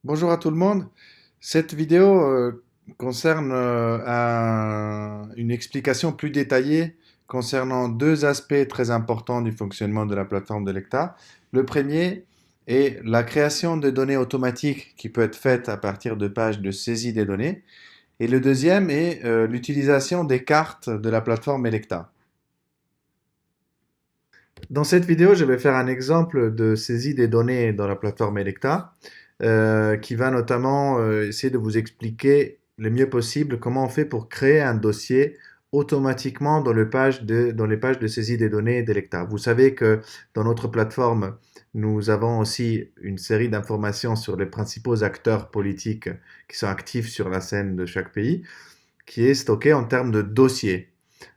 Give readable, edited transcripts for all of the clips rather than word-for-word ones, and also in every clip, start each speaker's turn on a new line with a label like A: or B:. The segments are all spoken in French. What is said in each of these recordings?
A: Bonjour à tout le monde. Cette vidéo concerne une explication plus détaillée concernant deux aspects très importants du fonctionnement de la plateforme de l'ECTA. Le premier est la création de données automatiques qui peut être faite à partir de pages de saisie des données. Et le deuxième est l'utilisation des cartes de la plateforme Electa. Dans cette vidéo, je vais faire un exemple de saisie des données dans la plateforme Electa, qui va notamment essayer de vous expliquer le mieux possible comment on fait pour créer un dossier automatiquement dans les pages de saisie des données d'Electa. Vous savez que dans notre plateforme, nous avons aussi une série d'informations sur les principaux acteurs politiques qui sont actifs sur la scène de chaque pays, qui est stocké en termes de dossiers.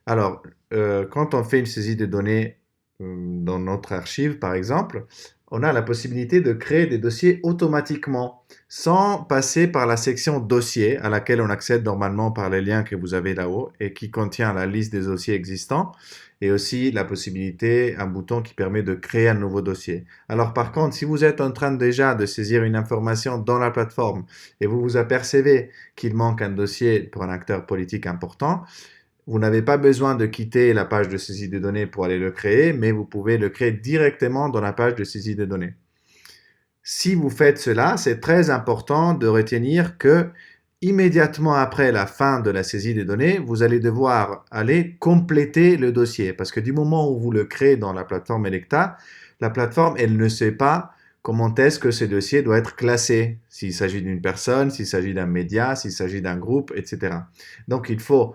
A: Alors, quand on fait une saisie de données dans notre archive, par exemple, on a la possibilité de créer des dossiers automatiquement, sans passer par la section dossier, à laquelle on accède normalement par les liens que vous avez là-haut, et qui contient la liste des dossiers existants, et aussi la possibilité, un bouton qui permet de créer un nouveau dossier. Alors par contre, si vous êtes en train déjà de saisir une information dans la plateforme, et vous vous apercevez qu'il manque un dossier pour un acteur politique important, vous n'avez pas besoin de quitter la page de saisie de données pour aller le créer, mais vous pouvez le créer directement dans la page de saisie de données. Si vous faites cela, c'est très important de retenir que immédiatement après la fin de la saisie des données, vous allez devoir aller compléter le dossier. Parce que du moment où vous le créez dans la plateforme Electa, la plateforme, elle ne sait pas comment est-ce que ce dossier doit être classé. S'il s'agit d'une personne, s'il s'agit d'un média, s'il s'agit d'un groupe, etc. Donc il faut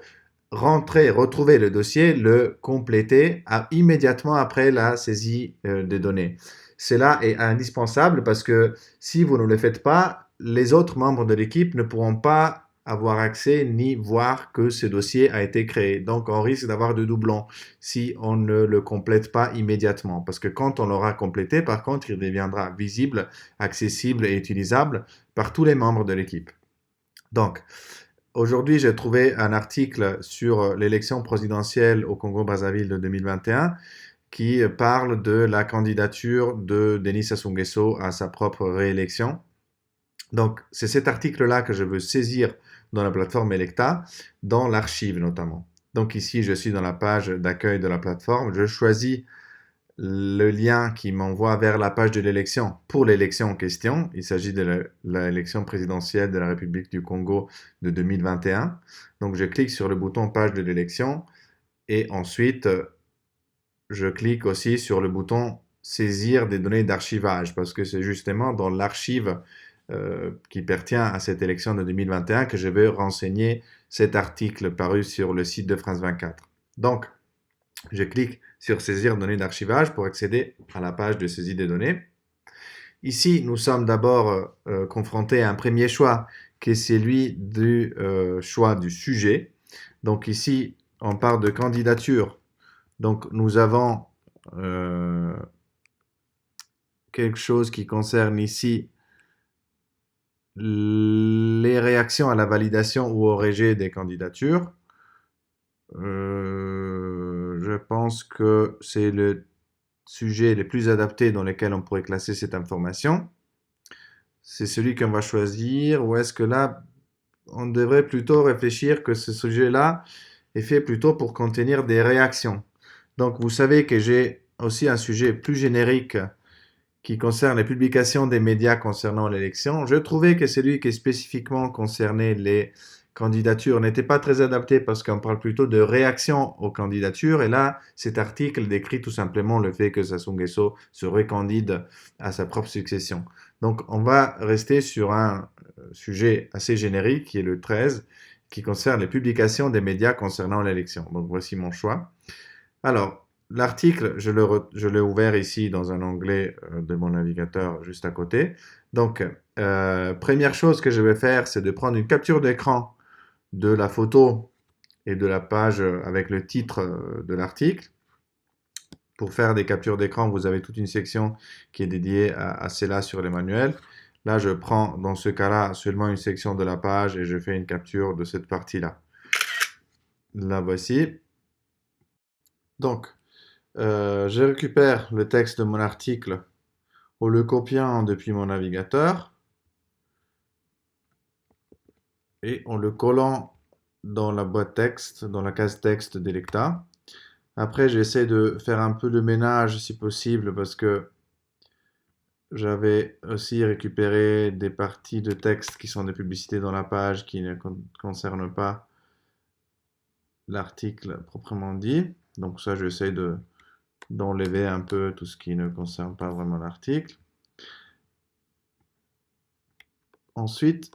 A: rentrer, retrouver le dossier, le compléter immédiatement après la saisie des données. Cela est indispensable parce que si vous ne le faites pas, les autres membres de l'équipe ne pourront pas avoir accès ni voir que ce dossier a été créé. Donc, on risque d'avoir de doublons si on ne le complète pas immédiatement. Parce que quand on l'aura complété, par contre, il deviendra visible, accessible et utilisable par tous les membres de l'équipe. Donc, aujourd'hui, j'ai trouvé un article sur l'élection présidentielle au Congo-Brazzaville de 2021 qui parle de la candidature de Denis Sassou Nguesso à sa propre réélection. Donc, c'est cet article-là que je veux saisir dans la plateforme Electa, dans l'archive notamment. Donc ici, je suis dans la page d'accueil de la plateforme. Je choisis le lien qui m'envoie vers la page de l'élection pour l'élection en question. Il s'agit de l'élection présidentielle de la République du Congo de 2021. Donc je clique sur le bouton page de l'élection et ensuite je clique aussi sur le bouton saisir des données d'archivage parce que c'est justement dans l'archive qui pertient à cette élection de 2021 que je vais renseigner cet article paru sur le site de France 24. Donc, je clique sur saisir données d'archivage pour accéder à la page de saisie des données. Ici, nous sommes d'abord confrontés à un premier choix qui est celui du choix du sujet. Donc ici, on parle de candidature. Donc nous avons quelque chose qui concerne ici les réactions à la validation ou au rejet des candidatures. Je pense que c'est le sujet le plus adapté dans lequel on pourrait classer cette information. C'est celui qu'on va choisir, ou est-ce que là, on devrait plutôt réfléchir que ce sujet-là est fait plutôt pour contenir des réactions. Donc vous savez que j'ai aussi un sujet plus générique qui concerne les publications des médias concernant l'élection. Je trouvais que celui qui spécifiquement concernait les candidatures n'était pas très adapté parce qu'on parle plutôt de réaction aux candidatures. Et là, cet article décrit tout simplement le fait que Sassou Nguesso se recandide à sa propre succession. Donc, on va rester sur un sujet assez générique qui est le 13, qui concerne les publications des médias concernant l'élection. Donc, voici mon choix. Alors, l'article, je l'ai ouvert ici dans un onglet de mon navigateur juste à côté. Donc, première chose que je vais faire, c'est de prendre une capture d'écran de la photo et de la page avec le titre de l'article. Pour faire des captures d'écran, vous avez toute une section qui est dédiée à cela sur les manuels. Là, je prends dans ce cas-là seulement une section de la page et je fais une capture de cette partie-là. La voici. Donc, je récupère le texte de mon article en le copiant depuis mon navigateur. et en le collant dans la boîte texte, dans la case texte d'Electa. Après, j'essaie de faire un peu de ménage si possible parce que j'avais aussi récupéré des parties de texte qui sont des publicités dans la page qui ne concernent pas l'article proprement dit. Donc ça, j'essaie d'enlever un peu tout ce qui ne concerne pas vraiment l'article. Ensuite,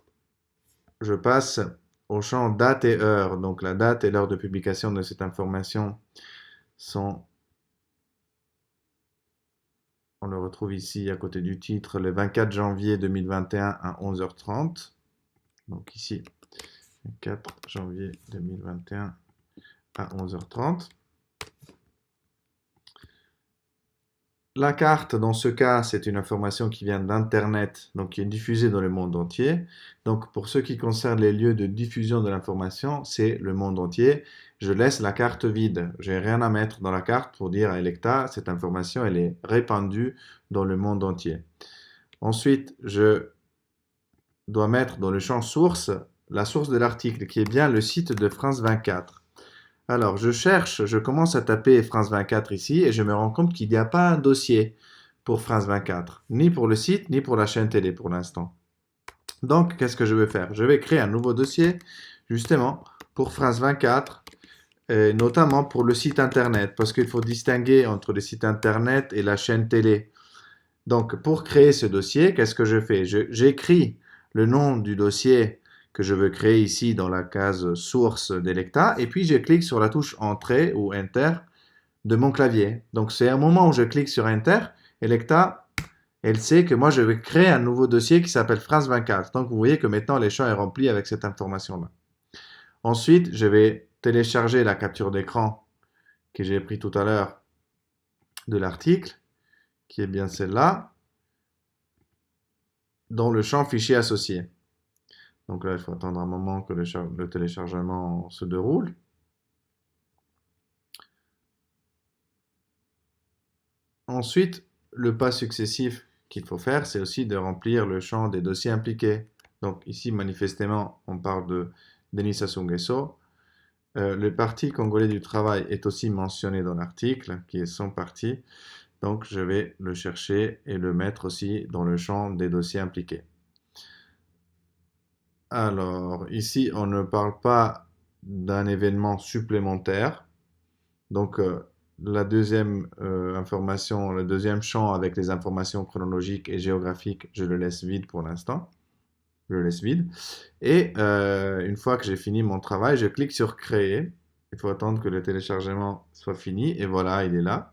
A: je passe au champ date et heure. Donc la date et l'heure de publication de cette information sont, on le retrouve ici à côté du titre, le 24 janvier 2021 à 11h30. Donc ici, 4 janvier 2021 à 11h30. La carte, dans ce cas, c'est une information qui vient d'Internet, donc qui est diffusée dans le monde entier. Donc, pour ce qui concerne les lieux de diffusion de l'information, c'est le monde entier. Je laisse la carte vide. J'ai rien à mettre dans la carte pour dire à Electa, cette information, elle est répandue dans le monde entier. Ensuite, je dois mettre dans le champ source la source de l'article, qui est bien le site de France 24. Alors, je cherche, je commence à taper France 24 ici et je me rends compte qu'il n'y a pas un dossier pour France 24, ni pour le site, ni pour la chaîne télé pour l'instant. Donc, qu'est-ce que je vais faire? Je vais créer un nouveau dossier, justement, pour France 24, et notamment pour le site internet, parce qu'il faut distinguer entre le site internet et la chaîne télé. Donc, pour créer ce dossier, qu'est-ce que je fais? J'écris le nom du dossier que je veux créer ici dans la case source d'Electa, et puis je clique sur la touche Entrée ou Enter de mon clavier. Donc, c'est un moment où je clique sur Enter, Electa, elle sait que moi, je vais créer un nouveau dossier qui s'appelle France 24. Donc, vous voyez que maintenant, le champ est rempli avec cette information-là. Ensuite, je vais télécharger la capture d'écran que j'ai pris tout à l'heure de l'article, qui est bien celle-là, dans le champ fichier associé. Donc là, il faut attendre un moment que le téléchargement se déroule. Ensuite, le pas successif qu'il faut faire, c'est aussi de remplir le champ des dossiers impliqués. Donc ici, manifestement, on parle de Denis Sassou Nguesso. Le Parti congolais du travail est aussi mentionné dans l'article, qui est son parti. Donc je vais le chercher et le mettre aussi dans le champ des dossiers impliqués. Alors, ici, on ne parle pas d'un événement supplémentaire. Donc, la deuxième information, le deuxième champ avec les informations chronologiques et géographiques, je le laisse vide pour l'instant. Je le laisse vide. Et une fois que j'ai fini mon travail, je clique sur Créer. Il faut attendre que le téléchargement soit fini. Et voilà, il est là.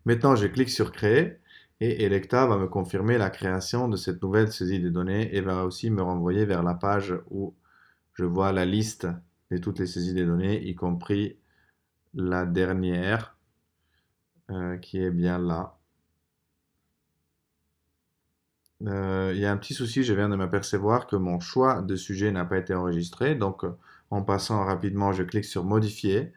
A: Maintenant, je clique sur Créer. Et Electa va me confirmer la création de cette nouvelle saisie des données et va aussi me renvoyer vers la page où je vois la liste de toutes les saisies des données, y compris la dernière, qui est bien là. Il y a un petit souci, je viens de m'apercevoir que mon choix de sujet n'a pas été enregistré. Donc, en passant rapidement, je clique sur Modifier.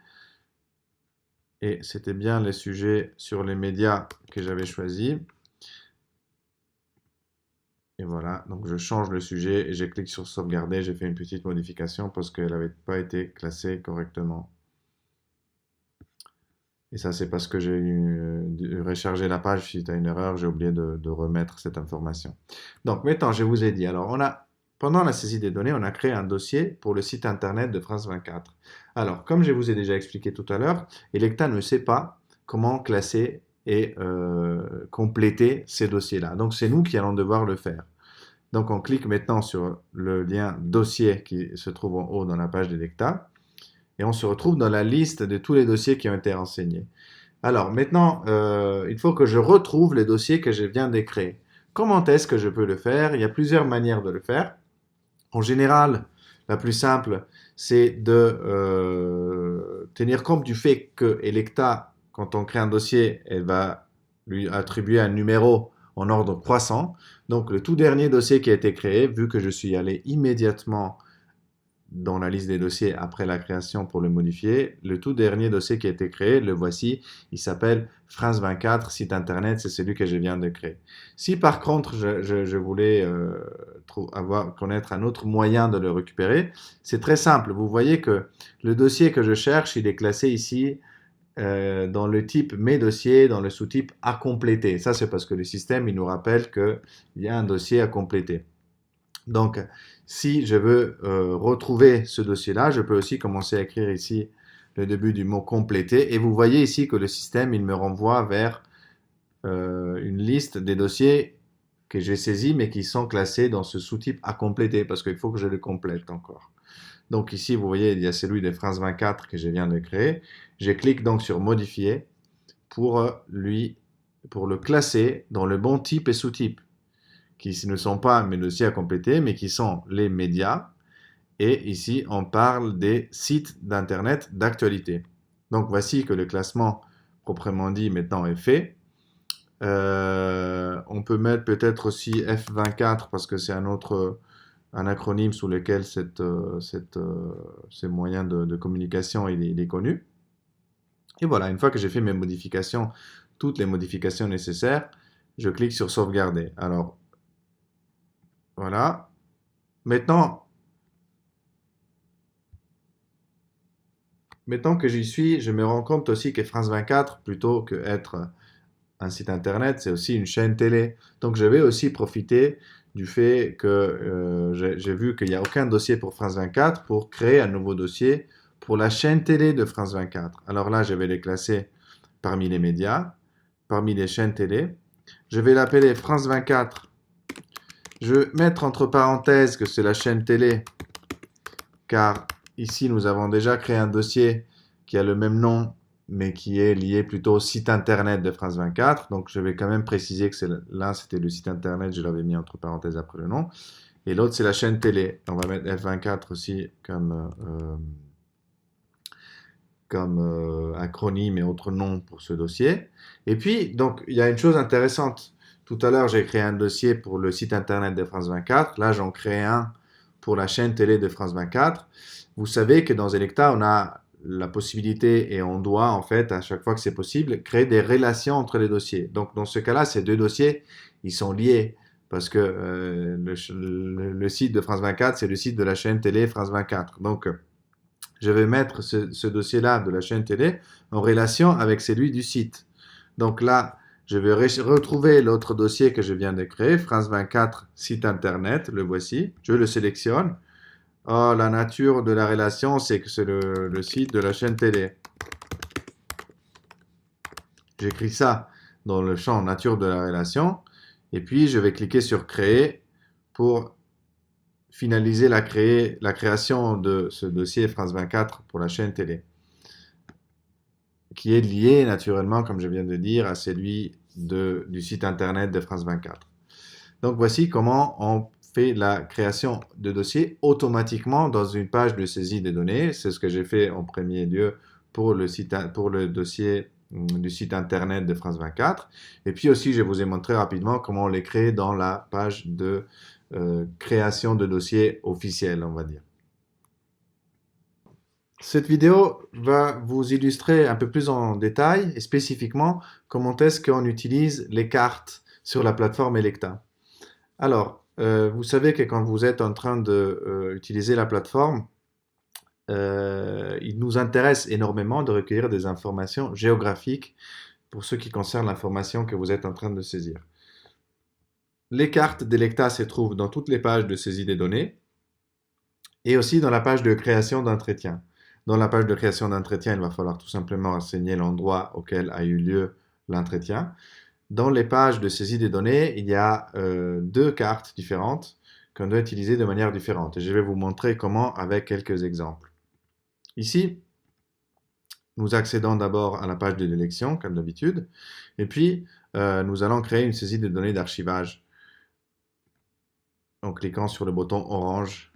A: Et c'était bien les sujets sur les médias que j'avais choisis. Et voilà, donc je change le sujet et je clique sur sauvegarder. J'ai fait une petite modification parce qu'elle n'avait pas été classée correctement. Et ça, c'est parce que j'ai rechargé la page suite à une erreur. J'ai oublié de remettre cette information. Donc maintenant, je vous ai dit, alors pendant la saisie des données, on a créé un dossier pour le site internet de France 24. Alors, comme je vous ai déjà expliqué tout à l'heure, Electa ne sait pas comment classer et compléter ces dossiers-là. Donc, c'est nous qui allons devoir le faire. Donc, on clique maintenant sur le lien dossier qui se trouve en haut dans la page d'Electa et on se retrouve dans la liste de tous les dossiers qui ont été renseignés. Alors, maintenant, il faut que je retrouve les dossiers que je viens de créer. Comment est-ce que je peux le faire? Il y a plusieurs manières de le faire. En général, la plus simple, c'est de tenir compte du fait que Electa, quand on crée un dossier, elle va lui attribuer un numéro en ordre croissant. Donc, le tout dernier dossier qui a été créé, vu que je suis allé immédiatement dans la liste des dossiers après la création pour le modifier. Le tout dernier dossier qui a été créé, le voici, il s'appelle France 24, site internet, c'est celui que je viens de créer. Si par contre je voulais connaître un autre moyen de le récupérer, c'est très simple. Vous voyez que le dossier que je cherche, il est classé ici dans le type mes dossiers, dans le sous-type à compléter. Ça, c'est parce que le système, il nous rappelle qu'il y a un dossier à compléter. Donc, si je veux retrouver ce dossier-là, je peux aussi commencer à écrire ici le début du mot compléter. Et vous voyez ici que le système, il me renvoie vers une liste des dossiers que j'ai saisis, mais qui sont classés dans ce sous-type à compléter, parce qu'il faut que je le complète encore. Donc ici, vous voyez, il y a celui de France 24 que je viens de créer. Je clique donc sur modifier pour pour le classer dans le bon type et sous-type, qui ne sont pas mes dossiers à compléter, mais qui sont les médias. Et ici, on parle des sites d'Internet d'actualité. Donc voici que le classement proprement dit maintenant est fait. On peut mettre peut-être aussi F24 parce que c'est un acronyme sous lequel ce moyen de communication il est connu. Et voilà, une fois que j'ai fait mes modifications, toutes les modifications nécessaires, je clique sur sauvegarder. Alors, voilà. Maintenant que j'y suis, je me rends compte aussi que France 24, plutôt que être un site internet, c'est aussi une chaîne télé. Donc je vais aussi profiter du fait que j'ai vu qu'il n'y a aucun dossier pour France 24 pour créer un nouveau dossier pour la chaîne télé de France 24. Alors là, je vais les classer parmi les médias, parmi les chaînes télé. Je vais l'appeler France 24. Je vais mettre entre parenthèses que c'est la chaîne télé, car ici nous avons déjà créé un dossier qui a le même nom, mais qui est lié plutôt au site internet de France 24. Donc je vais quand même préciser que l'un c'était le site internet, je l'avais mis entre parenthèses après le nom, et l'autre c'est la chaîne télé. On va mettre F24 aussi comme acronyme et autre nom pour ce dossier. Et puis, donc, il y a une chose intéressante. Tout à l'heure, j'ai créé un dossier pour le site internet de France 24. Là, j'en crée un pour la chaîne télé de France 24. Vous savez que dans Electa, on a la possibilité et on doit, en fait, à chaque fois que c'est possible, créer des relations entre les dossiers. Donc, dans ce cas-là, ces deux dossiers, ils sont liés parce que le site de France 24, c'est le site de la chaîne télé France 24. Donc, je vais mettre ce dossier-là de la chaîne télé en relation avec celui du site. Donc là, je vais retrouver l'autre dossier que je viens de créer, France 24, site internet, le voici. Je le sélectionne. Oh, la nature de la relation, c'est que c'est le site de la chaîne télé. J'écris ça dans le champ nature de la relation. Et puis, je vais cliquer sur créer pour finaliser la création de ce dossier France 24 pour la chaîne télé, qui est lié naturellement, comme je viens de dire, à celui du site internet de France 24. Donc voici comment on fait la création de dossiers automatiquement dans une page de saisie des données. C'est ce que j'ai fait en premier lieu pour le dossier du site internet de France 24. Et puis aussi, je vous ai montré rapidement comment on les crée dans la page de création de dossiers officiels, on va dire. Cette vidéo va vous illustrer un peu plus en détail et spécifiquement comment est-ce qu'on utilise les cartes sur la plateforme Electa. Alors, vous savez que quand vous êtes en train d'utiliser la plateforme, il nous intéresse énormément de recueillir des informations géographiques pour ce qui concerne l'information que vous êtes en train de saisir. Les cartes d'Electa se trouvent dans toutes les pages de saisie des données et aussi dans la page de création d'entretien. Dans la page de création d'entretien, il va falloir tout simplement renseigner l'endroit auquel a eu lieu l'entretien. Dans les pages de saisie des données, il y a deux cartes différentes qu'on doit utiliser de manière différente. Et je vais vous montrer comment avec quelques exemples. Ici, nous accédons d'abord à la page de l'élection, comme d'habitude, et puis nous allons créer une saisie de données d'archivage en cliquant sur le bouton orange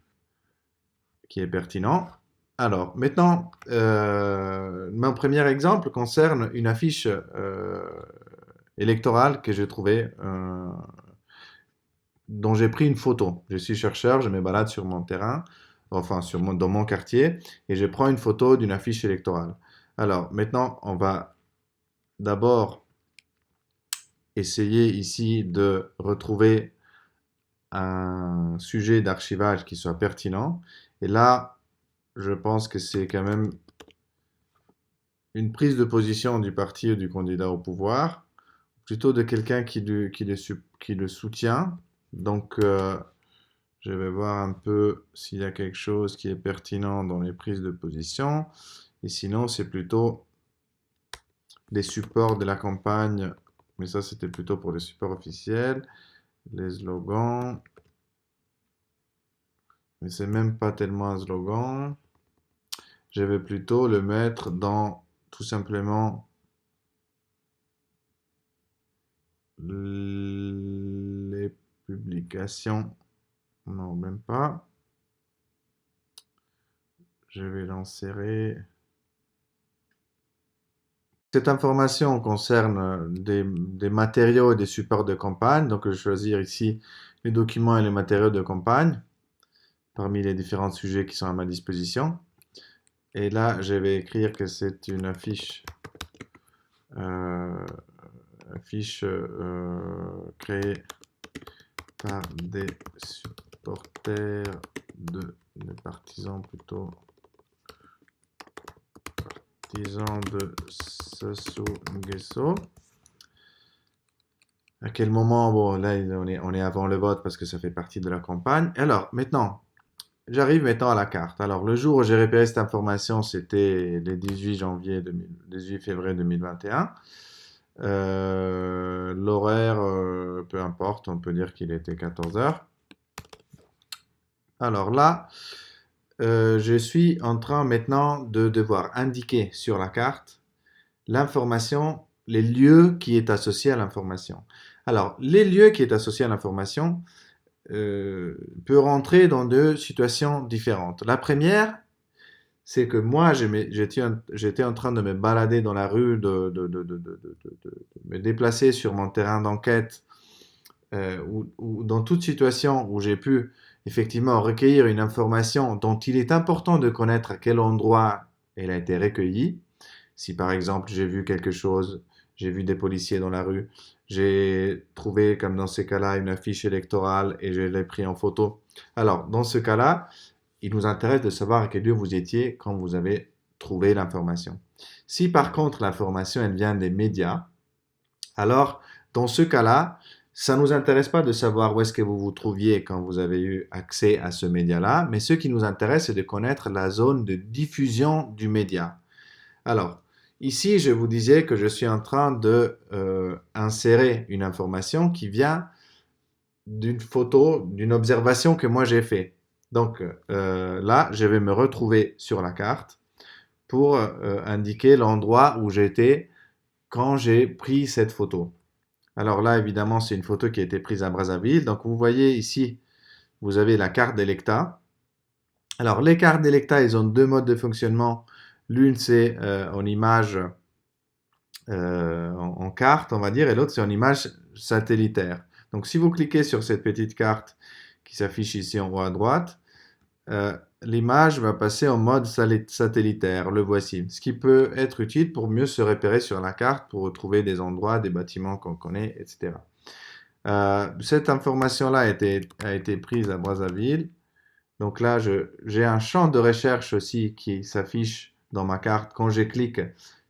A: qui est pertinent. Alors, maintenant, mon premier exemple concerne une affiche électorale que j'ai trouvée, dont j'ai pris une photo. Je suis chercheur, je me balade sur mon terrain. enfin dans mon quartier, et je prends une photo d'une affiche électorale. Alors maintenant, on va d'abord essayer ici de retrouver un sujet d'archivage qui soit pertinent. Et là, je pense que c'est quand même une prise de position du parti ou du candidat au pouvoir, plutôt de quelqu'un qui le soutient. Donc, je vais voir un peu s'il y a quelque chose qui est pertinent dans les prises de position. Et sinon, c'est plutôt les supports de la campagne. Mais ça, c'était plutôt pour les supports officiels. Les slogans. Mais c'est même pas tellement un slogan. Je vais plutôt le mettre dans tout simplement les publications. Non, même pas. Je vais l'insérer. Cette information concerne des matériaux et des supports de campagne. Donc, je vais choisir ici les documents et les matériaux de campagne parmi les différents sujets qui sont à ma disposition. Et là, je vais écrire que c'est une euh, affiche créée par des supporters des partisans plutôt, partisans de Sassou Nguesso. À quel moment? Bon, là, on est avant le vote parce que ça fait partie de la campagne. Alors, maintenant, j'arrive maintenant à la carte. Alors, le jour où j'ai repéré cette information, c'était le 18 février 2021. L'horaire, peu importe, on peut dire qu'il était 14 heures. Alors là, je suis en train maintenant de devoir indiquer sur la carte l'information, les lieux qui est associé à l'information. Alors, les lieux qui est associé à l'information peut rentrer dans deux situations différentes. La première, c'est que moi, j'étais en train de me balader dans la rue, de me déplacer sur mon terrain d'enquête, ou dans toute situation où j'ai pu effectivement recueillir une information dont il est important de connaître à quel endroit elle a été recueillie. Si par exemple j'ai vu quelque chose, j'ai vu des policiers dans la rue, j'ai trouvé comme dans ces cas-là une affiche électorale et je l'ai pris en photo. Alors dans ce cas-là, il nous intéresse de savoir à quel lieu vous étiez quand vous avez trouvé l'information. Si par contre l'information elle vient des médias, alors dans ce cas-là, ça ne nous intéresse pas de savoir où est-ce que vous vous trouviez quand vous avez eu accès à ce média-là, mais ce qui nous intéresse, c'est de connaître la zone de diffusion du média. Alors, ici, je vous disais que je suis en train de insérer une information qui vient d'une photo, d'une observation que moi j'ai fait. Donc là, je vais me retrouver sur la carte pour indiquer l'endroit où j'étais quand j'ai pris cette photo. Alors là, évidemment, c'est une photo qui a été prise à Brazzaville. Donc vous voyez ici, vous avez la carte d'Electa. Alors les cartes d'Electa, ils ont deux modes de fonctionnement. L'une, c'est en image en carte, on va dire, et l'autre, c'est en image satellitaire. Donc si vous cliquez sur cette petite carte qui s'affiche ici en haut à droite, l'image va passer en mode satellitaire, le voici. Ce qui peut être utile pour mieux se repérer sur la carte, pour retrouver des endroits, des bâtiments qu'on connaît, etc. Cette information-là a été prise à Brazzaville. Donc là, j'ai un champ de recherche aussi qui s'affiche dans ma carte quand je clique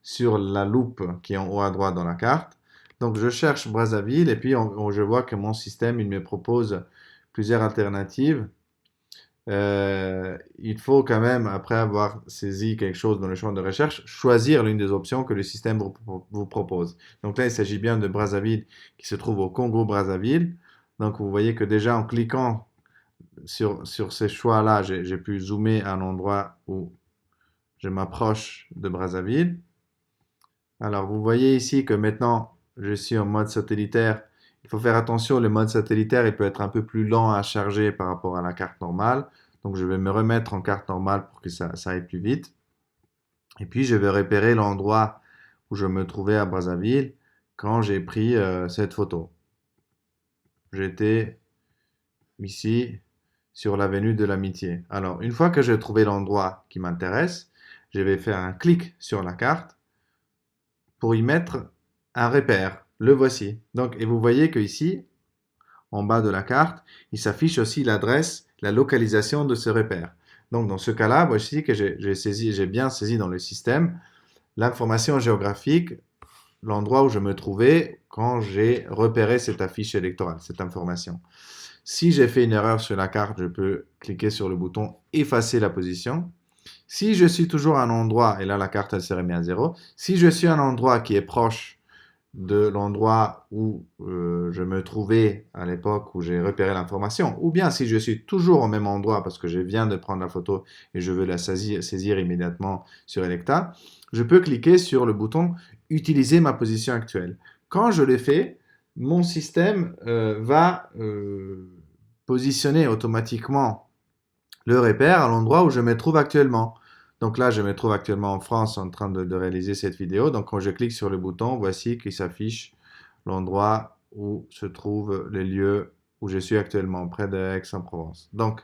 A: sur la loupe qui est en haut à droite dans la carte. Donc je cherche Brazzaville et puis je vois que mon système il me propose plusieurs alternatives. Il faut quand même, après avoir saisi quelque chose dans le champ de recherche, choisir l'une des options que le système vous propose. Donc là, il s'agit bien de Brazzaville qui se trouve au Congo-Brazzaville. Donc vous voyez que déjà en cliquant sur ces choix-là, j'ai pu zoomer à un endroit où je m'approche de Brazzaville. Alors vous voyez ici que maintenant, je suis en mode satellitaire. Il faut faire attention, le mode satellitaire, il peut être un peu plus lent à charger par rapport à la carte normale. Donc je vais me remettre en carte normale pour que ça aille plus vite. Et puis je vais repérer l'endroit où je me trouvais à Brazzaville quand j'ai pris cette photo. J'étais ici sur l'avenue de l'Amitié. Alors, une fois que j'ai trouvé l'endroit qui m'intéresse, je vais faire un clic sur la carte pour y mettre un repère. Le voici. Donc, et vous voyez que ici, en bas de la carte, il s'affiche aussi l'adresse, la localisation de ce repère. Donc, dans ce cas-là, voici que j'ai bien saisi dans le système l'information géographique, l'endroit où je me trouvais quand j'ai repéré cette affiche électorale, cette information. Si j'ai fait une erreur sur la carte, je peux cliquer sur le bouton effacer la position. Si je suis toujours à un endroit, et là la carte elle se remet à 0, si je suis à un endroit qui est proche de l'endroit où je me trouvais à l'époque où j'ai repéré l'information, ou bien si je suis toujours au même endroit parce que je viens de prendre la photo et je veux la saisir immédiatement sur Electa, je peux cliquer sur le bouton utiliser ma position actuelle. Quand je le fais, mon système va positionner automatiquement le repère à l'endroit où je me trouve actuellement. Donc là, je me trouve actuellement en France en train de réaliser cette vidéo. Donc quand je clique sur le bouton, voici qu'il s'affiche l'endroit où se trouve le lieu où je suis actuellement, près d'Aix-en-Provence. Donc,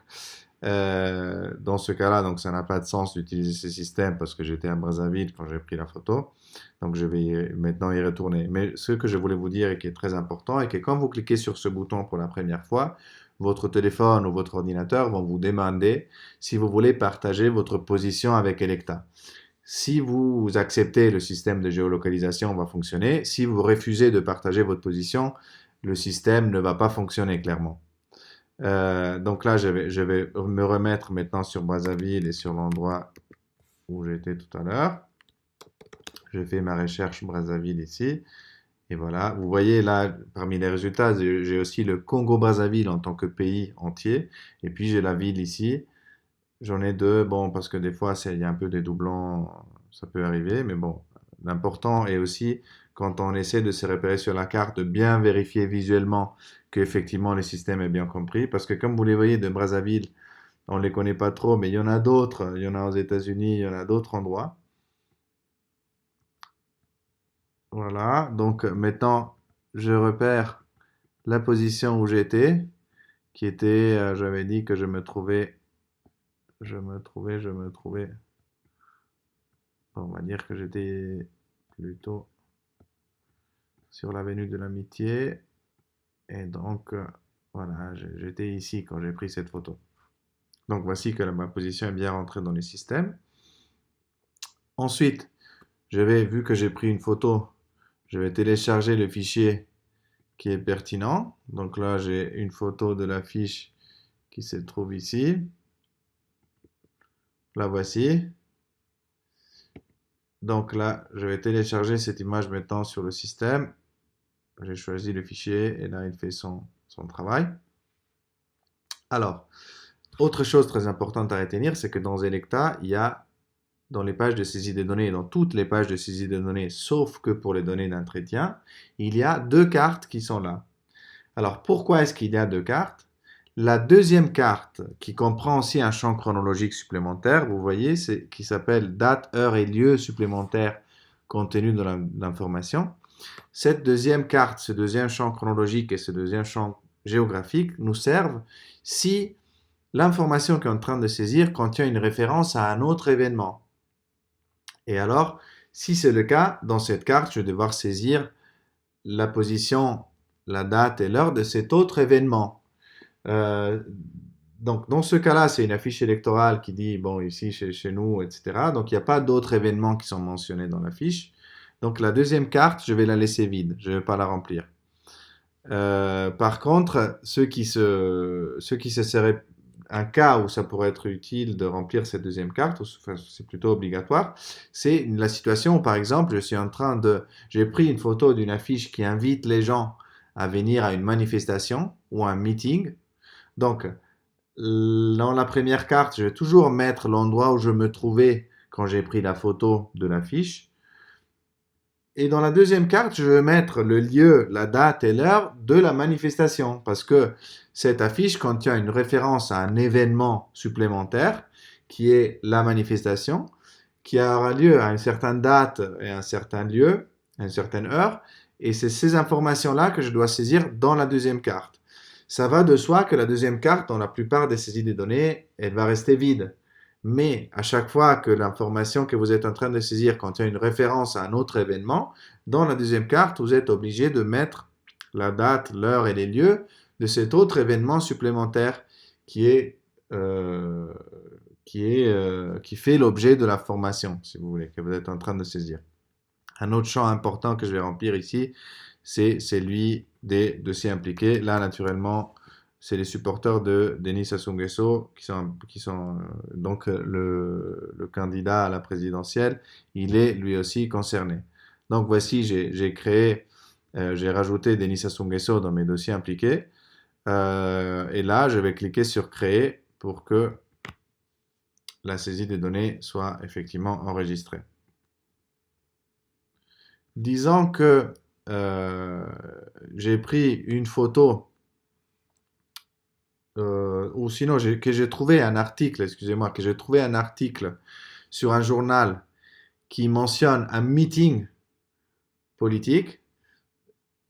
A: dans ce cas-là, donc ça n'a pas de sens d'utiliser ce système parce que j'étais à Brazzaville quand j'ai pris la photo. Donc je vais maintenant y retourner. Mais ce que je voulais vous dire et qui est très important est que quand vous cliquez sur ce bouton pour la première fois, votre téléphone ou votre ordinateur vont vous demander si vous voulez partager votre position avec Electa. Si vous acceptez, le système de géolocalisation va fonctionner. Si vous refusez de partager votre position, le système ne va pas fonctionner clairement. Donc là, je vais me remettre maintenant sur Brazzaville et sur l'endroit où j'étais tout à l'heure. Je fais ma recherche Brazzaville ici. Et voilà, vous voyez là, parmi les résultats, j'ai aussi le Congo-Brazzaville en tant que pays entier. Et puis j'ai la ville ici. J'en ai deux, bon, parce que des fois, il y a un peu des doublons, ça peut arriver. Mais bon, l'important est aussi, quand on essaie de se repérer sur la carte, de bien vérifier visuellement qu'effectivement le système est bien compris. Parce que comme vous les voyez de Brazzaville, on ne les connaît pas trop, mais il y en a d'autres. Il y en a aux États-Unis, il y en a d'autres endroits. Voilà, donc maintenant je repère la position où j'étais, qui était, j'avais dit que je me trouvais, on va dire que j'étais plutôt sur l'avenue de l'Amitié, et donc voilà, j'étais ici quand j'ai pris cette photo. Donc voici que ma position est bien rentrée dans le système. Ensuite, vu que j'ai pris une photo, je vais télécharger le fichier qui est pertinent. Donc là, j'ai une photo de la fiche qui se trouve ici. La voici. Donc là, je vais télécharger cette image maintenant sur le système. J'ai choisi le fichier et là, il fait son travail. Alors, autre chose très importante à retenir, c'est que dans Electa, il y a dans les pages de saisie des données, dans toutes les pages de saisie des données, sauf que pour les données d'entretien, il y a deux cartes qui sont là. Alors, pourquoi est-ce qu'il y a deux cartes? La deuxième carte, qui comprend aussi un champ chronologique supplémentaire, vous voyez, qui s'appelle date, heure et lieu supplémentaires contenus dans l'information. Cette deuxième carte, ce deuxième champ chronologique et ce deuxième champ géographique nous servent si l'information qu'on est en train de saisir contient une référence à un autre événement. Et alors, si c'est le cas, dans cette carte, je vais devoir saisir la position, la date et l'heure de cet autre événement. Donc, dans ce cas-là, c'est une affiche électorale qui dit, bon, ici, chez nous, etc. Donc, il n'y a pas d'autres événements qui sont mentionnés dans l'affiche. Donc, la deuxième carte, je vais la laisser vide. Je ne vais pas la remplir. Par contre, ce qui serait un cas où ça pourrait être utile de remplir cette deuxième carte, enfin, c'est plutôt obligatoire, c'est la situation où, par exemple, j'ai pris une photo d'une affiche qui invite les gens à venir à une manifestation ou à un meeting. Donc, dans la première carte, je vais toujours mettre l'endroit où je me trouvais quand j'ai pris la photo de l'affiche. Et dans la deuxième carte, je vais mettre le lieu, la date et l'heure de la manifestation parce que cette affiche contient une référence à un événement supplémentaire qui est la manifestation qui aura lieu à une certaine date et un certain lieu, à une certaine heure. Et c'est ces informations-là que je dois saisir dans la deuxième carte. Ça va de soi que la deuxième carte, dans la plupart des saisies des données, elle va rester vide. Mais à chaque fois que l'information que vous êtes en train de saisir contient une référence à un autre événement, dans la deuxième carte, vous êtes obligé de mettre la date, l'heure et les lieux de cet autre événement supplémentaire qui est, euh, qui fait l'objet de la formation, si vous voulez, que vous êtes en train de saisir. Un autre champ important que je vais remplir ici, c'est celui des dossiers impliqués. Là, naturellement, c'est les supporters de Denis Sassou Nguesso qui sont donc le candidat à la présidentielle. Il est lui aussi concerné. Donc voici, j'ai rajouté Denis Sassou Nguesso dans mes dossiers impliqués. Et là, je vais cliquer sur créer pour que la saisie des données soit effectivement enregistrée. Disons que euh, j'ai pris une photo, ou sinon que j'ai trouvé un article, excusez-moi, que j'ai trouvé un article sur un journal qui mentionne un meeting politique.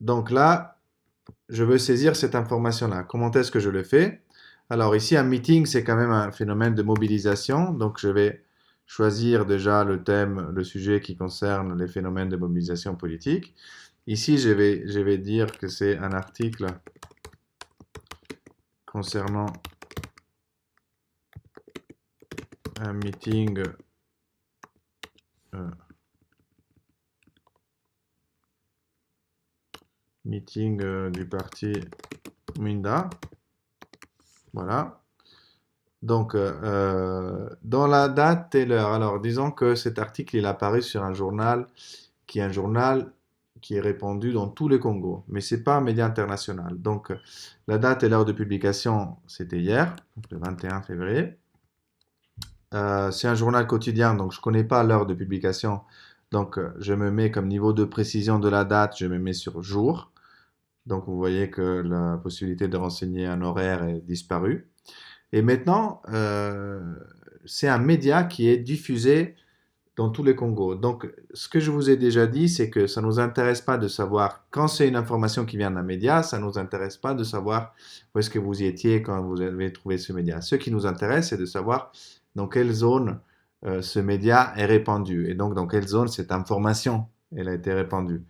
A: Donc là, je veux saisir cette information-là. Comment est-ce que je le fais? Alors ici, un meeting, c'est quand même un phénomène de mobilisation. Donc je vais choisir déjà le thème, le sujet qui concerne les phénomènes de mobilisation politique. Ici, je vais dire que c'est un article concernant un euh, meeting du parti Minda. Voilà. Donc, dans la date et l'heure. Alors, disons que cet article, il apparaît sur un journal qui est un journal qui est répandu dans tout le Congo, mais c'est pas un média international. Donc, la date et l'heure de publication, c'était hier, donc le 21 février. C'est un journal quotidien, donc je connais pas l'heure de publication. Donc, je me mets comme niveau de précision de la date, je me mets sur jour. Donc, vous voyez que la possibilité de renseigner un horaire est disparue. Et maintenant, c'est un média qui est diffusé dans tous les Congos. Donc, ce que je vous ai déjà dit, c'est que ça ne nous intéresse pas de savoir quand c'est une information qui vient d'un média, ça ne nous intéresse pas de savoir où est-ce que vous y étiez quand vous avez trouvé ce média. Ce qui nous intéresse, c'est de savoir dans quelle zone ce média est répandu et donc dans quelle zone cette information elle a été répandue.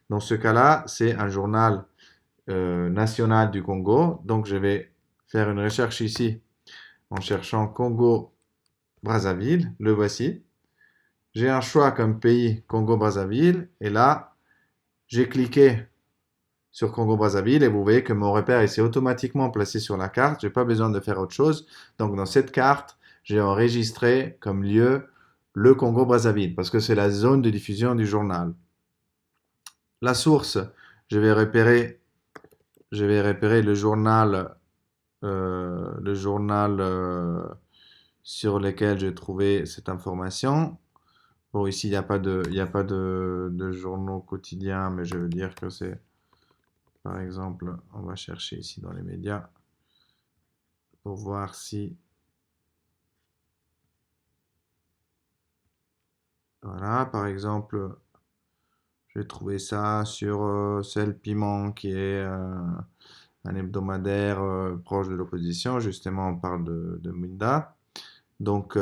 A: Dans ce cas-là, c'est un journal national du Congo. Donc, je vais faire une recherche ici en cherchant Congo-Brazzaville. Le voici. J'ai un choix comme pays Congo-Brazzaville et là, j'ai cliqué sur Congo-Brazzaville et vous voyez que mon repère s'est automatiquement placé sur la carte. Je n'ai pas besoin de faire autre chose. Donc dans cette carte, j'ai enregistré comme lieu le Congo-Brazzaville parce que c'est la zone de diffusion du journal. La source, je vais repérer le journal, sur lequel j'ai trouvé cette information. Bon, ici, il y a pas de journaux quotidiens, mais je veux dire que c'est, par exemple, on va chercher ici dans les médias pour voir si, voilà, par exemple, j'ai trouvé ça sur Sel Piment, qui est un hebdomadaire proche de l'opposition. Justement, on parle de Munda. Donc,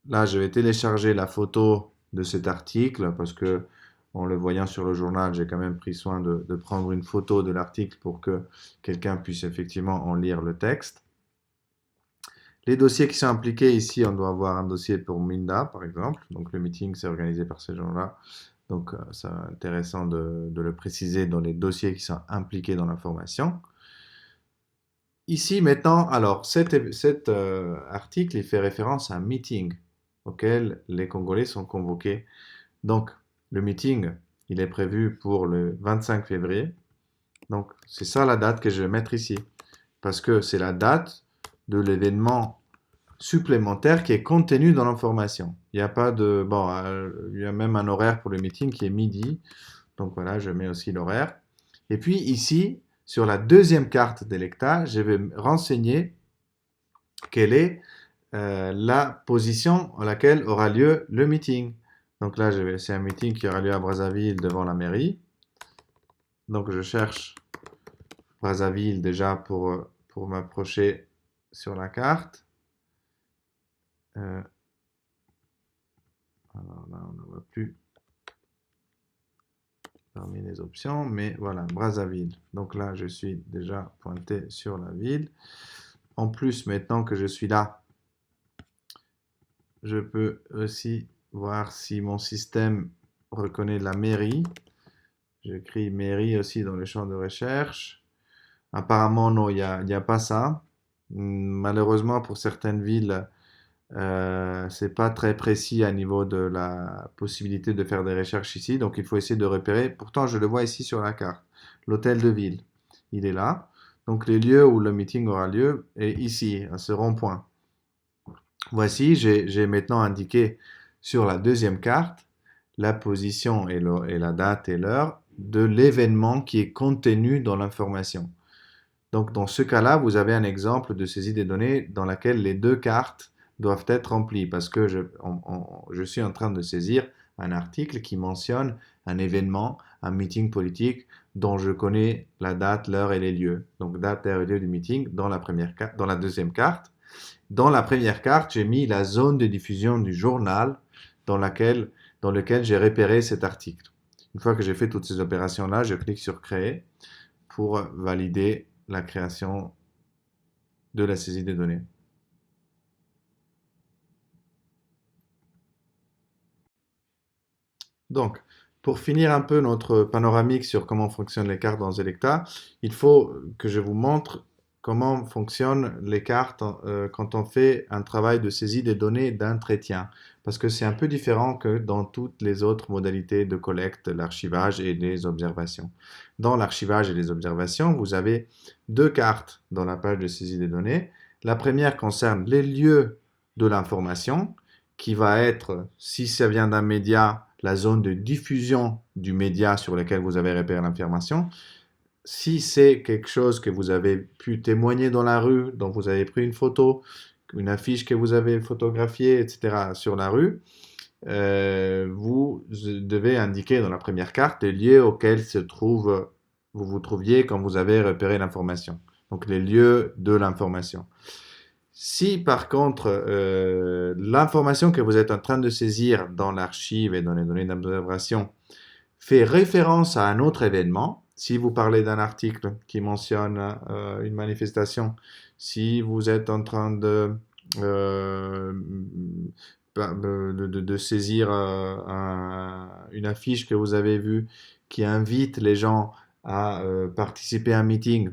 A: là, je vais télécharger la photo de cet article parce que, en le voyant sur le journal, j'ai quand même pris soin de prendre une photo de l'article pour que quelqu'un puisse effectivement en lire le texte. Les dossiers qui sont impliqués ici, on doit avoir un dossier pour Minda, par exemple. Donc, le meeting, c'est organisé par ces gens-là. Donc, c'est intéressant de le préciser dans les dossiers qui sont impliqués dans la formation. Ici, maintenant, alors, cet article, il fait référence à un meeting auquel les Congolais sont convoqués. Donc, le meeting, il est prévu pour le 25 février. Donc, c'est ça la date que je vais mettre ici. Parce que c'est la date de l'événement supplémentaire qui est contenu dans l'information. Il n'y a pas de... Bon, il y a même un horaire pour le meeting qui est midi. Donc voilà, je mets aussi l'horaire. Et puis ici, sur la deuxième carte d'Electa, je vais me renseigner quelle est la position à laquelle aura lieu le meeting. Donc là, c'est un meeting qui aura lieu à Brazzaville devant la mairie. Donc je cherche Brazzaville déjà pour m'approcher sur la carte. Euh, alors là, on ne voit plus parmi les options, mais voilà, Brazzaville. Donc là, je suis déjà pointé sur la ville. En plus, maintenant que je suis là, je peux aussi voir si mon système reconnaît la mairie. J'écris mairie aussi dans le champ de recherche. Apparemment, non, il y a pas ça. Malheureusement, pour certaines villes, c'est pas très précis à niveau de la possibilité de faire des recherches ici. Donc, il faut essayer de repérer. Pourtant, je le vois ici sur la carte. L'hôtel de ville, il est là. Donc, les lieux où le meeting aura lieu est ici, à ce rond-point. Voici, j'ai maintenant indiqué sur la deuxième carte la position et la date et l'heure de l'événement qui est contenu dans l'information. Donc, dans ce cas-là, vous avez un exemple de saisie des données dans laquelle les deux cartes doivent être remplies parce que je suis en train de saisir un article qui mentionne un événement, un meeting politique dont je connais la date, l'heure et les lieux. Donc, date, heure et lieu du meeting dans dans la deuxième carte. Dans la première carte, j'ai mis la zone de diffusion du journal dans lequel j'ai repéré cet article. Une fois que j'ai fait toutes ces opérations-là, je clique sur Créer pour valider la création de la saisie des données. Donc, pour finir un peu notre panoramique sur comment fonctionnent les cartes dans Selecta, il faut que je vous montre comment fonctionnent les cartes quand on fait un travail de saisie des données d'entretien. Parce que c'est un peu différent que dans toutes les autres modalités de collecte, l'archivage et les observations. Dans l'archivage et les observations, vous avez deux cartes dans la page de saisie des données. La première concerne les lieux de l'information, qui va être, si ça vient d'un média, la zone de diffusion du média sur lequel vous avez repéré l'information. Si c'est quelque chose que vous avez pu témoigner dans la rue, dont vous avez pris une photo, une affiche que vous avez photographiée, etc., sur la rue, vous devez indiquer dans la première carte les lieux auxquels vous vous trouviez quand vous avez repéré l'information. Donc les lieux de l'information. Si par contre l'information que vous êtes en train de saisir dans l'archive et dans les données d'observation fait référence à un autre événement, si vous parlez d'un article qui mentionne une manifestation, si vous êtes en train euh, de saisir une affiche que vous avez vue qui invite les gens à participer à un meeting,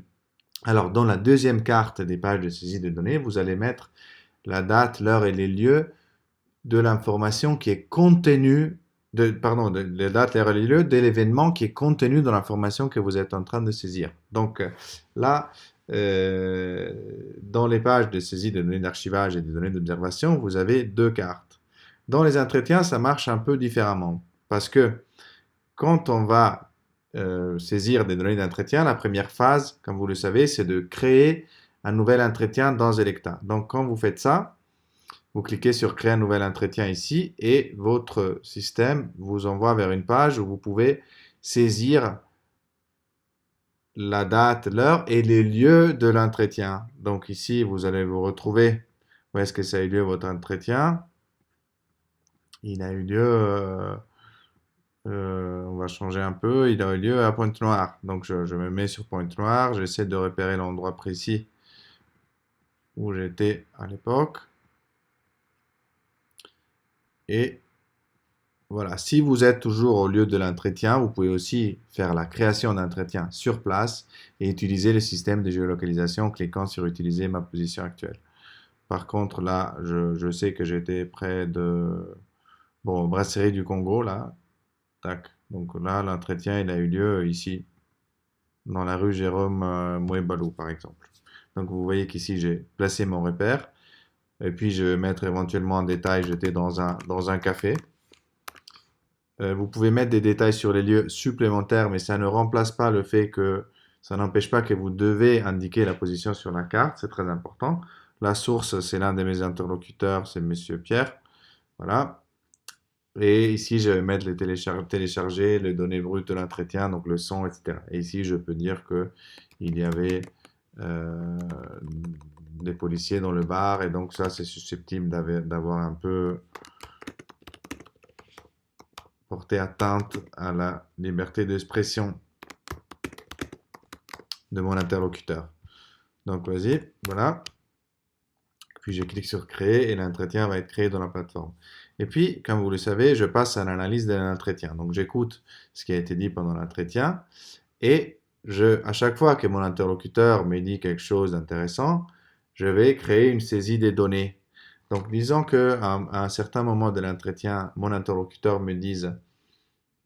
A: alors, dans la deuxième carte des pages de saisie de données, vous allez mettre la date, l'heure et les lieux de l'information qui est contenue, la date, l'heure et les lieux de l'événement qui est contenu dans l'information que vous êtes en train de saisir. Donc, là, dans les pages de saisie de données d'archivage et de données d'observation, vous avez deux cartes. Dans les entretiens, ça marche un peu différemment parce que quand on va saisir des données d'entretien, la première phase, comme vous le savez, c'est de créer un nouvel entretien dans Selecta. Donc, quand vous faites ça, vous cliquez sur créer un nouvel entretien ici et votre système vous envoie vers une page où vous pouvez saisir la date, l'heure et les lieux de l'entretien. Donc ici, vous allez vous retrouver où est-ce que ça a eu lieu votre entretien. Il a eu lieu on va changer un peu. Il a eu lieu à Pointe-Noire. Donc, je me mets sur Pointe-Noire. J'essaie de repérer l'endroit précis où j'étais à l'époque. Et voilà. Si vous êtes toujours au lieu de l'entretien, vous pouvez aussi faire la création d'entretien sur place et utiliser le système de géolocalisation en cliquant sur utiliser ma position actuelle. Par contre, là, je sais que j'étais près de, bon, Brasserie du Congo, là. Tac. Donc là, l'entretien, il a eu lieu ici, dans la rue Jérôme Mouebalou, par exemple. Donc vous voyez qu'ici, j'ai placé mon repère. Et puis, je vais mettre éventuellement en détail, j'étais dans un café. Vous pouvez mettre des détails sur les lieux supplémentaires, mais ça ne remplace pas le fait que ça n'empêche pas que vous devez indiquer la position sur la carte. C'est très important. La source, c'est l'un de mes interlocuteurs, c'est Monsieur Pierre. Voilà. Et ici, je vais mettre les télécharger les données brutes de l'entretien, donc le son, etc. Et ici, je peux dire que il y avait euh, des policiers dans le bar, et donc ça, c'est susceptible d'avoir un peu porté atteinte à la liberté d'expression de mon interlocuteur. Donc, vas-y, voilà. Puis je clique sur créer et l'entretien va être créé dans la plateforme. Et puis, comme vous le savez, je passe à l'analyse de l'entretien. Donc, j'écoute ce qui a été dit pendant l'entretien et à chaque fois que mon interlocuteur me dit quelque chose d'intéressant, je vais créer une saisie des données. Donc, disons qu'à un certain moment de l'entretien, mon interlocuteur me dise,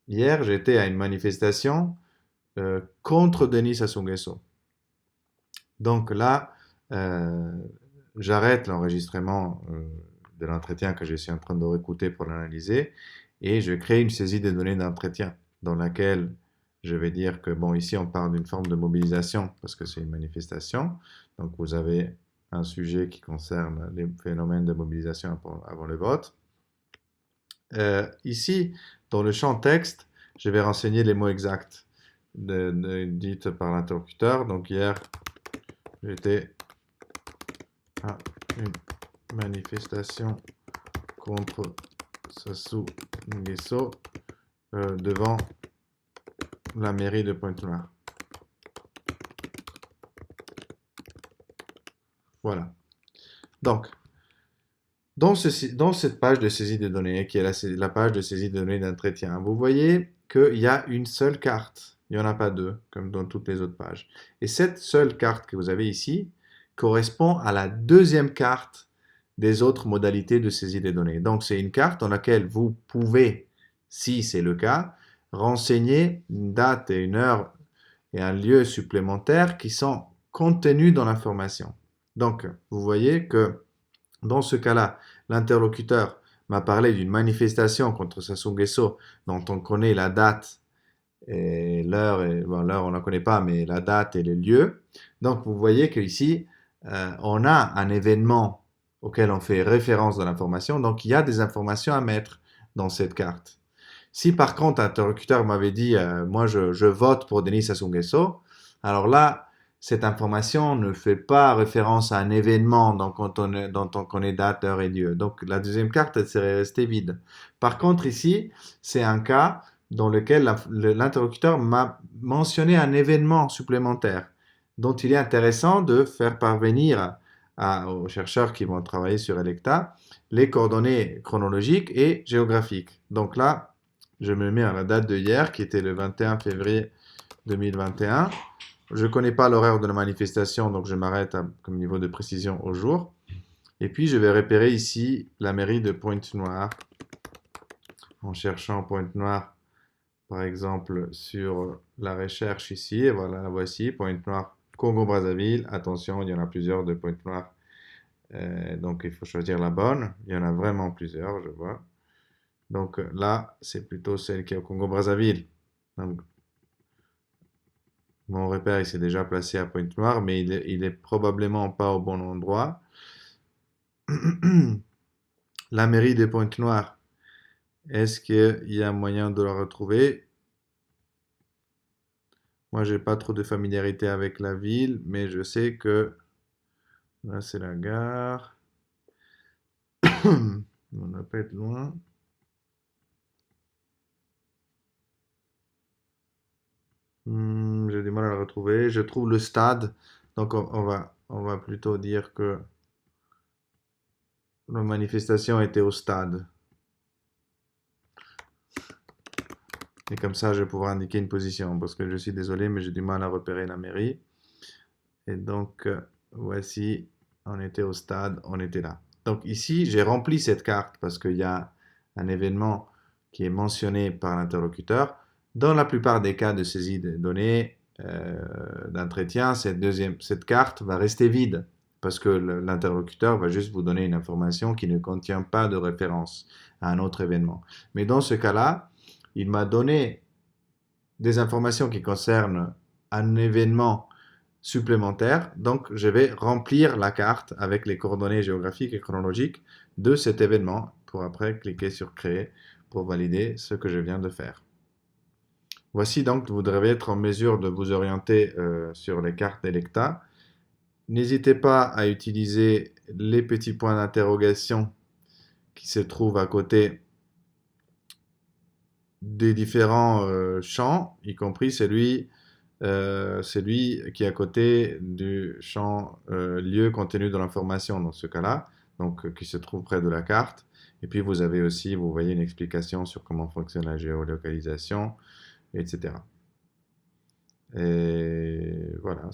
A: hier, j'étais à une manifestation contre Denis Sassou Nguesso. Donc là, euh, j'arrête l'enregistrement de l'entretien que je suis en train de réécouter pour l'analyser et je crée une saisie des données d'entretien dans laquelle je vais dire que, bon, ici on parle d'une forme de mobilisation parce que c'est une manifestation. Donc vous avez un sujet qui concerne les phénomènes de mobilisation avant le vote. Ici, dans le champ texte, je vais renseigner les mots exacts dites par l'interlocuteur. Donc hier, j'étais à une manifestation contre Sassou Nguesso devant la mairie de Pointe-Noire. Voilà. Donc, dans cette page de saisie de données, qui est la page de saisie de données d'entretien, vous voyez qu'il y a une seule carte. Il n'y en a pas deux, comme dans toutes les autres pages. Et cette seule carte que vous avez ici correspond à la deuxième carte des autres modalités de saisie des données. Donc, c'est une carte dans laquelle vous pouvez, si c'est le cas, renseigner une date et une heure et un lieu supplémentaire qui sont contenus dans l'information. Donc, vous voyez que dans ce cas-là, l'interlocuteur m'a parlé d'une manifestation contre Sassou Nguesso dont on connaît la date et l'heure, bon, l'heure on ne la connaît pas, mais la date et le lieu. Donc vous voyez qu'ici, on a un événement auquel on fait référence dans l'information, donc il y a des informations à mettre dans cette carte. Si par contre l'interlocuteur m'avait dit, moi je vote pour Denis Sassou Nguesso, alors là, cette information ne fait pas référence à un événement dont on connaît date, heure et lieu. Donc la deuxième carte, elle serait restée vide. Par contre ici, c'est un cas dans lequel l'interlocuteur m'a mentionné un événement supplémentaire dont il est intéressant de faire parvenir aux chercheurs qui vont travailler sur Electa les coordonnées chronologiques et géographiques. Donc là, je me mets à la date de hier, qui était le 21 février 2021. Je ne connais pas l'horaire de la manifestation, donc je m'arrête comme niveau de précision au jour. Et puis, je vais repérer ici la mairie de Pointe-Noire en cherchant Pointe-Noire, par exemple, sur la recherche ici. Et voilà, la voici, Pointe-Noire, Congo-Brazzaville. Attention, il y en a plusieurs de Pointe-Noire. Donc, il faut choisir la bonne. Il y en a vraiment plusieurs, je vois. Donc là, c'est plutôt celle qui est au Congo-Brazzaville. Donc, mon repère, il s'est déjà placé à Pointe-Noire, mais il est probablement pas au bon endroit. La mairie de Pointe-Noire, est-ce qu'il y a moyen de la retrouver? Moi, j'ai pas trop de familiarité avec la ville, mais je sais que là, c'est la gare. On ne va pas être loin. J'ai du mal à la retrouver. Je trouve le stade, donc on va plutôt dire que la manifestation était au stade. Et comme ça, je vais pouvoir indiquer une position, parce que je suis désolé, mais j'ai du mal à repérer la mairie. Et donc, voici, on était au stade, on était là. Donc ici, j'ai rempli cette carte parce qu'il y a un événement qui est mentionné par l'interlocuteur. Dans la plupart des cas de saisie de données d'entretien, cette carte va rester vide parce que l'interlocuteur va juste vous donner une information qui ne contient pas de référence à un autre événement. Mais dans ce cas-là, il m'a donné des informations qui concernent un événement supplémentaire. Donc, je vais remplir la carte avec les coordonnées géographiques et chronologiques de cet événement pour après cliquer sur créer pour valider ce que je viens de faire. Voici donc, vous devez être en mesure de vous orienter sur les cartes Electa. N'hésitez pas à utiliser les petits points d'interrogation qui se trouvent à côté des différents champs, y compris celui qui est à côté du champ lieu contenu de l'information dans ce cas-là, donc qui se trouve près de la carte. Et puis vous avez aussi, vous voyez, une explication sur comment fonctionne la géolocalisation, etc. Et voilà.